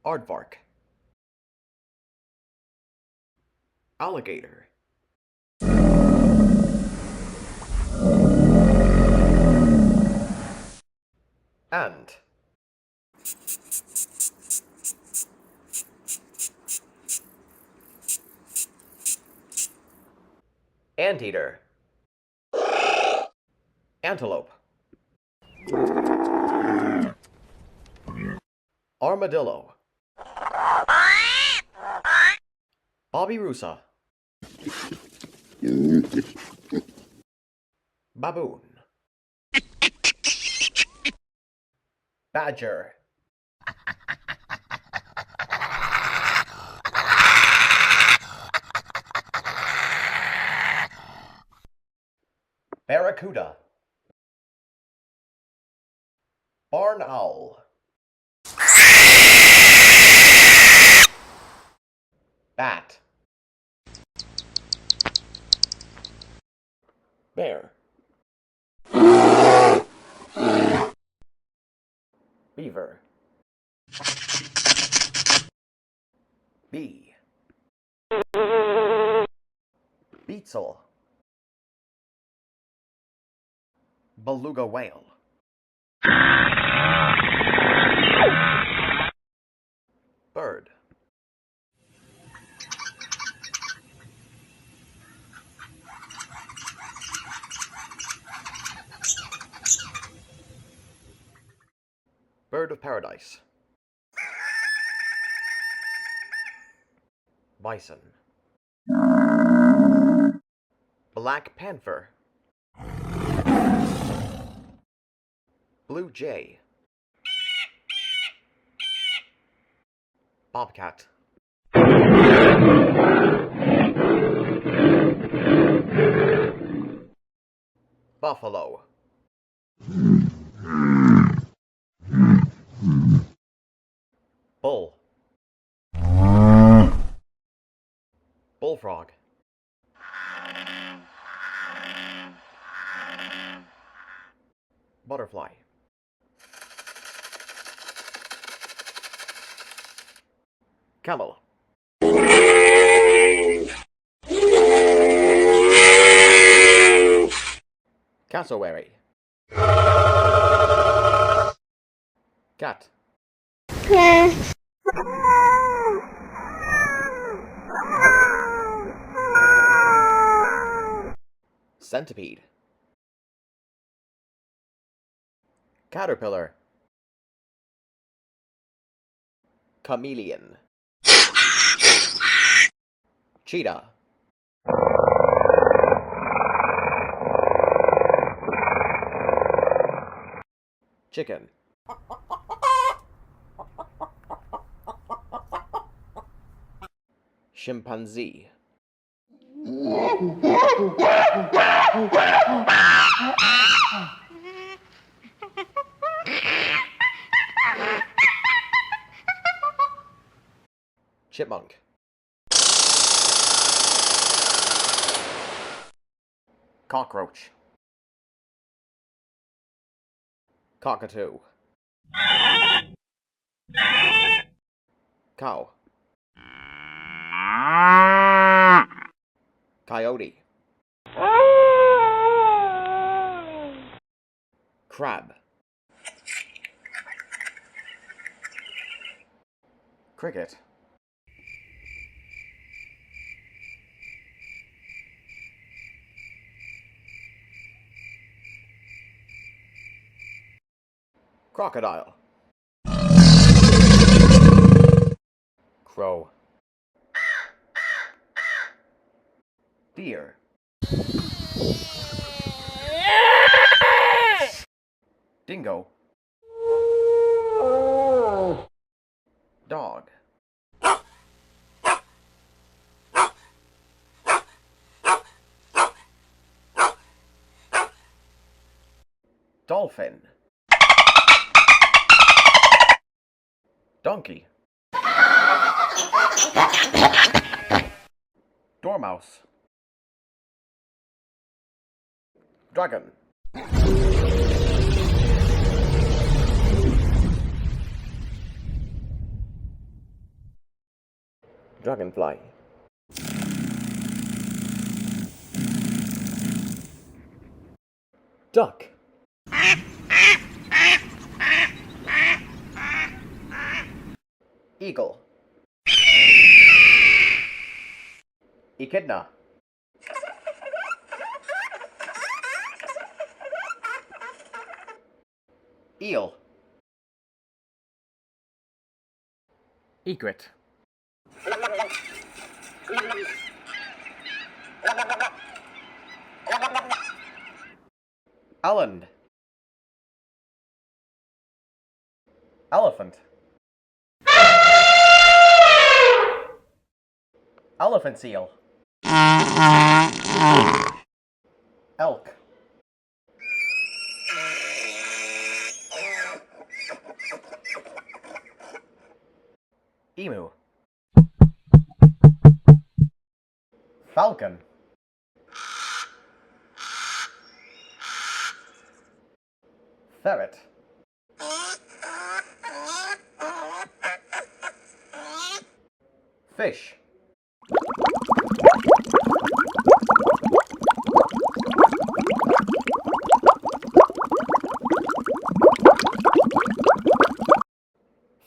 Aardvark. Alligator. Ant. Anteater. Antelope. Armadillo. Babirusa. Baboon. Badger. Barracuda. Barn owl. Bat. Bear. Beaver. Bee. Beetle. Beluga whale. Bird. Bird of paradise. Bison. Black panther. Blue jay. Bobcat. Buffalo. Bull. Bullfrog. Butterfly. Camel. Cassowary. Cat. Centipede. Caterpillar. Chameleon. Cheetah. Chicken. Chimpanzee. Chipmunk. Cockroach. Cockatoo. Cow. Coyote. Crab. Cricket. Crocodile. Crow. Deer. Dingo. Dog. Dolphin. Donkey. Dormouse. Dragon. Dragonfly. Duck. Eagle. Echidna. Eel. Egret. Eland. Elephant. Elephant seal. Elk. Emu. Falcon. Ferret. Fish.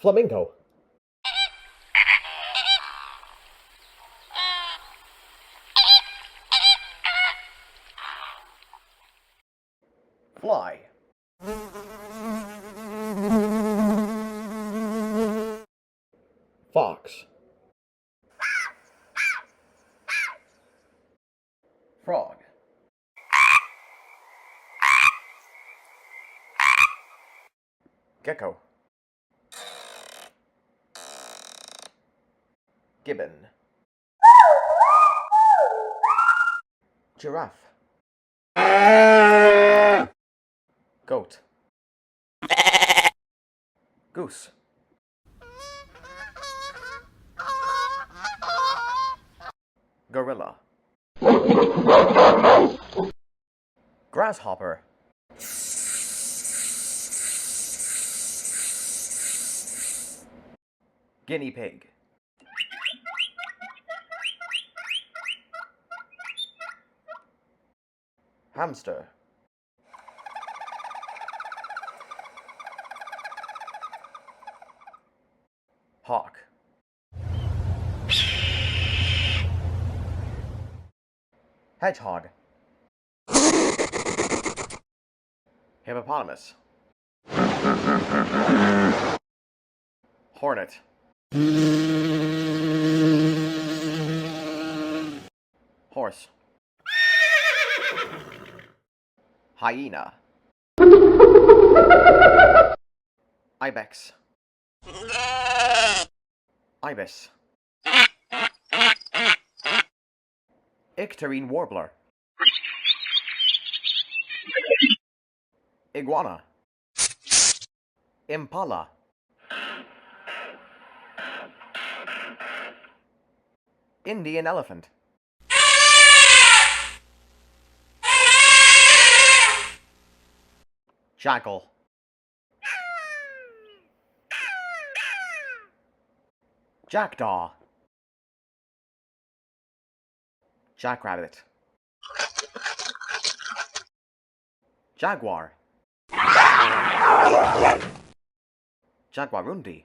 Flamingo. Fly. Fox. Frog. Gecko. Gibbon. Giraffe. Goat. Goose. Gorilla. Grasshopper. Guinea pig. Hamster. Hawk. Hedgehog. Hippopotamus. Hornet. Horse. Hyena. Ibex. Ibis. Icterine warbler. Iguana. Impala. Indian elephant. Jackal. Jackdaw. Jackrabbit. Jaguar. Jaguarundi.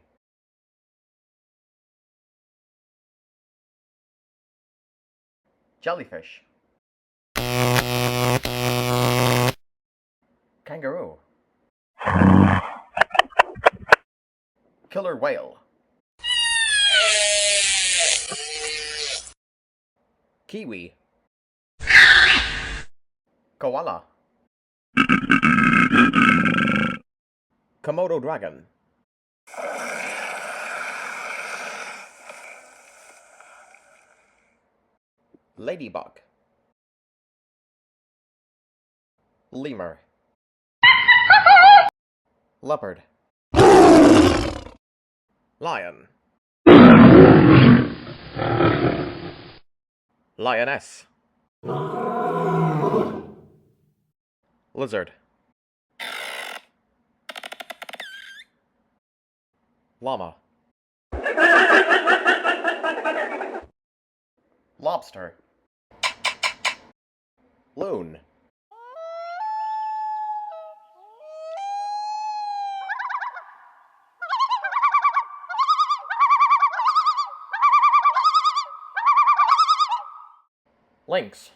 Jellyfish. Kangaroo. Killer whale. Kiwi. Koala. Komodo dragon. Ladybug. Lemur. Leopard. Lion. Lioness. Lizard. Llama. Lobster. Loon. Lynx.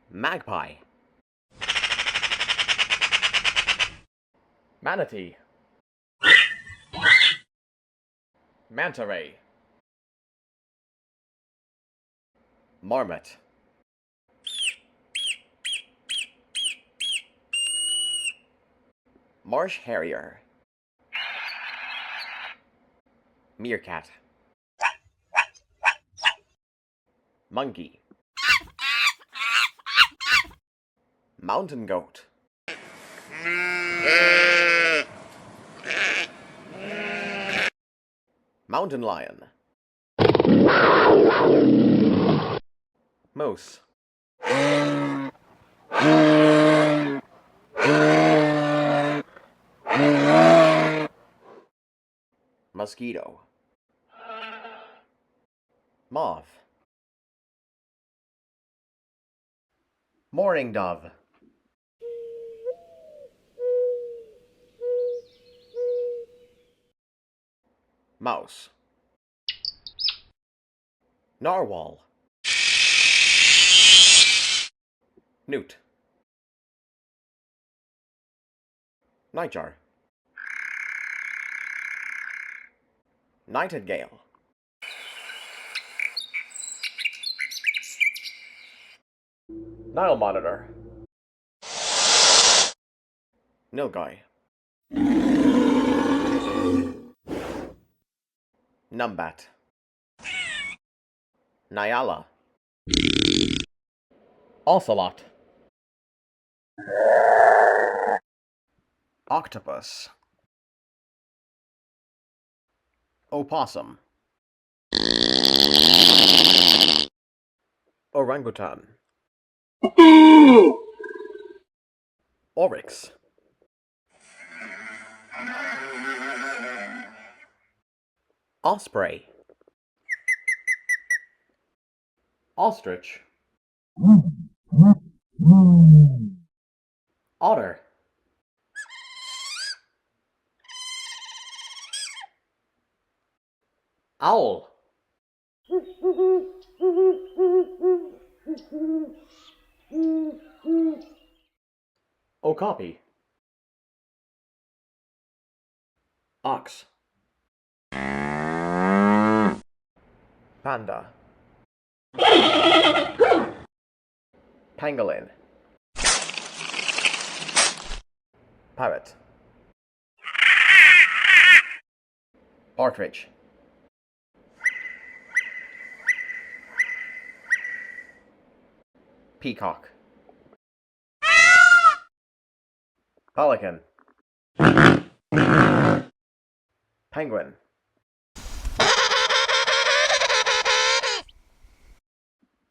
Magpie. Manatee. Manta ray. Marmot. Marsh harrier. Meerkat. Monkey. Mountain goat. Mountain lion. Moose. Mosquito. Moth. Mourning dove. Mouse. Narwhal. Newt. Nightjar. Nightingale. Nile monitor. Nilgai. Numbat. Nyala. Ocelot. Octopus. Opossum. Orangutan. Oryx. Osprey. Ostrich. Otter. Owl. Okapi. Ox. Panda. Pangolin. Parrot. Partridge. Peacock. Pelican. Penguin.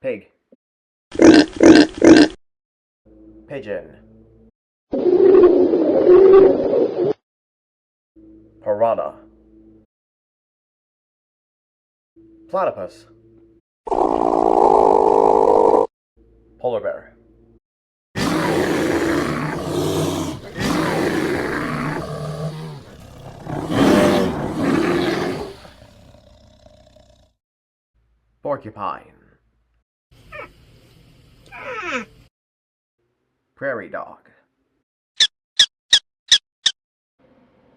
Pig. Pigeon. Piranha. Platypus. Polar bear. Porcupine. Prairie dog.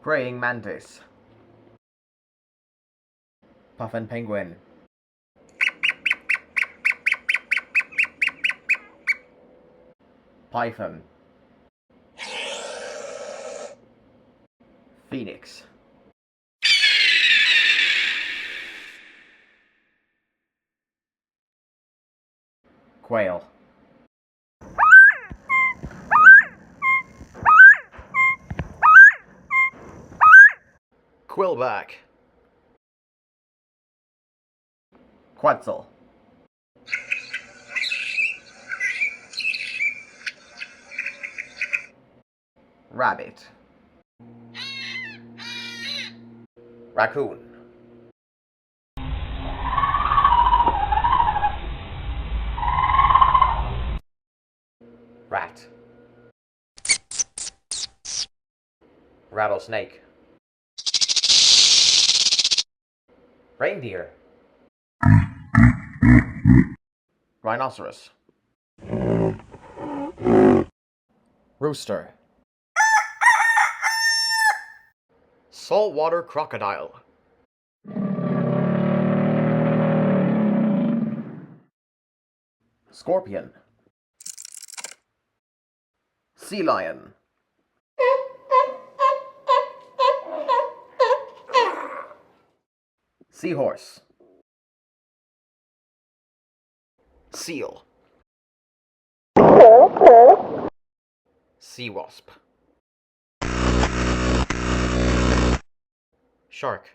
Praying mantis. Puffin penguin. Python. Phoenix. Quail. Quillback. Quetzal. Rabbit. Raccoon. Rattlesnake. Reindeer. Rhinoceros. Rooster. Saltwater crocodile. Scorpion. Sea lion. Seahorse. Seal. Sea wasp. Shark.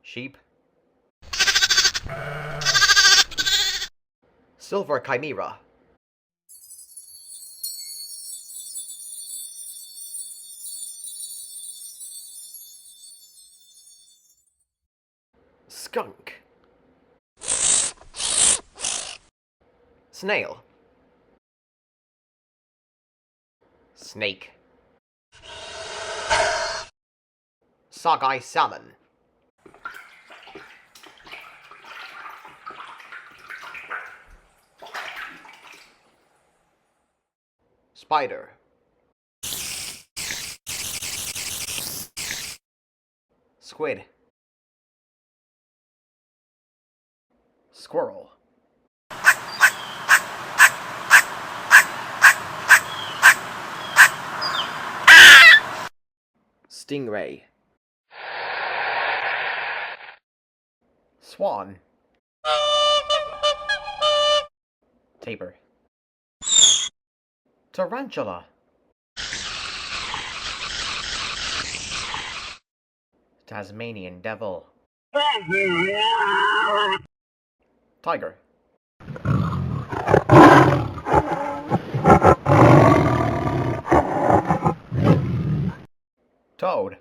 Sheep. Silver chimera. Skunk. Snail. Snake. Sockeye salmon. Spider. Squid. Squirrel. Stingray. Swan. Tapir. Tarantula. Tasmanian devil. Tiger. Toad.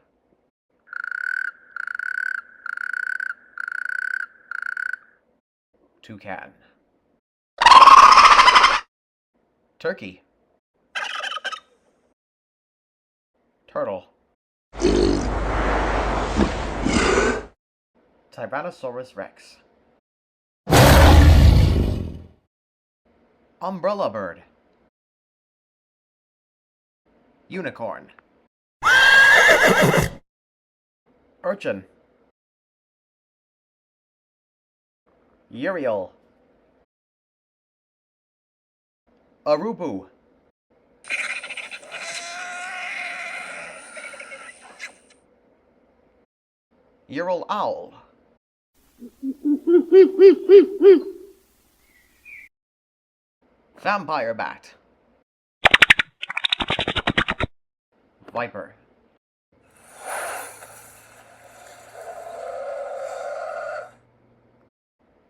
Toucan. Turkey. Turtle. Tyrannosaurus Rex. Umbrella bird. Unicorn. Urchin. Uriel. Urubu. Ural owl. Vampire bat. Viper.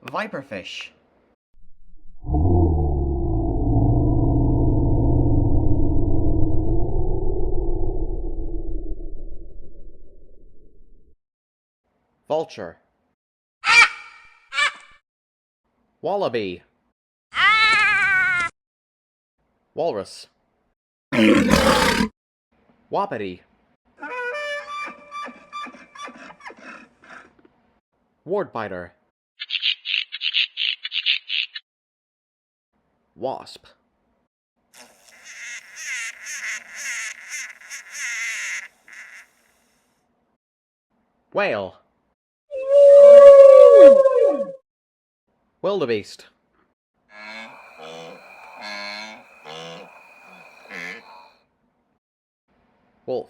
Viperfish. Vulture. Wallaby. Walrus. Wapiti. Wardbiter. Wasp. Whale. Wildebeest. Wolf.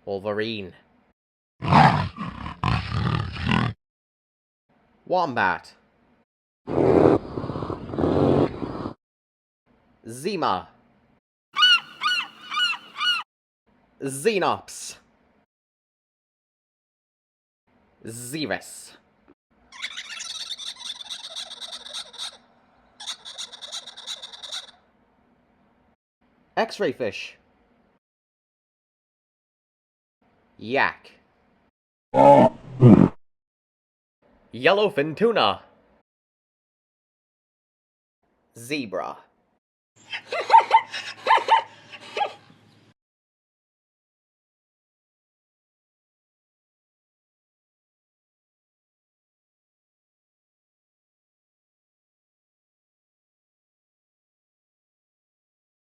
Wolverine. Wombat. Zima. Xenops. Xerus. X-ray fish. Yak. Yellowfin tuna. Zebra.